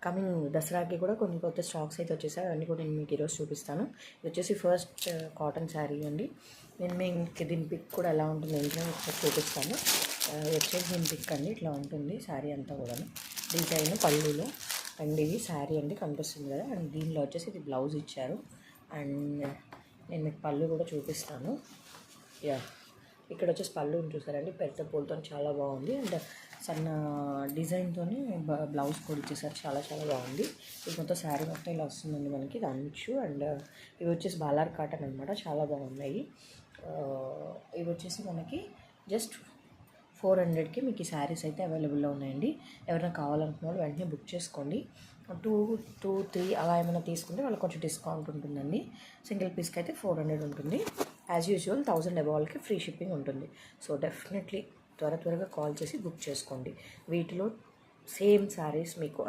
Coming దసరాకి కూడా కొన్ని కొత్త స్టాక్స్ అయితే వచ్చేసాయి. అవన్నీ కూడా నేను మీకు ఈరోజు చూపిస్తాను. ఇది వచ్చేసి ఫస్ట్ కాటన్ శారీ అండి. నేను మీకు దీని పిక్ కూడా ఎలా ఉంటుంది ఏంటో ఒకసారి చూపిస్తాను. ఇది వచ్చేసి దీని పిక్ అండి, ఇట్లా ఉంటుంది శారీ అంతా కూడా డిజైన్ పళ్ళులో. అండ్ ఇది శారీ అండి కనిపిస్తుంది కదా. అండ్ దీనిలో వచ్చేసి ఇది బ్లౌజ్ ఇచ్చారు. అండ్ నేను మీకు పళ్ళు కూడా చూపిస్తాను. యా, ఇక్కడ వచ్చేసి పళ్ళు చూసారండి, పెద్ద పూలతో చాలా బాగుంది. అండ్ సన్న డిజైన్తో బ్లౌజ్ కూడా ఇచ్చేసారు, చాలా చాలా బాగుంది. ఇది మొత్తం శారీ మొత్తం ఇలా వస్తుందండి మనకి. ఇది అంచు. అండ్ ఇవి వచ్చేసి బాలార్ కాటన్ అనమాట, చాలా బాగున్నాయి. ఇవి వచ్చేసి మనకి జస్ట్ 400కి మీకు ఈ శారీస్ అయితే అవైలబుల్లో ఉన్నాయండి. ఎవరైనా కావాలనుకున్న వాళ్ళు వెంటనే బుక్ చేసుకోండి. 2, 3 అలా ఏమైనా తీసుకుంటే వాళ్ళకి కొంచెం డిస్కౌంట్ ఉంటుందండి. సింగిల్ పీస్కి అయితే 400 ఉంటుంది. యాజ్ యూజువల్ 1000 అబవ్ వాళ్ళకి ఫ్రీ షిప్పింగ్ ఉంటుంది. సో డెఫినెట్లీ త్వరగా కాల్ చేసి బుక్ చేసుకోండి. వీటిలో సేమ్ శారీస్ మీకు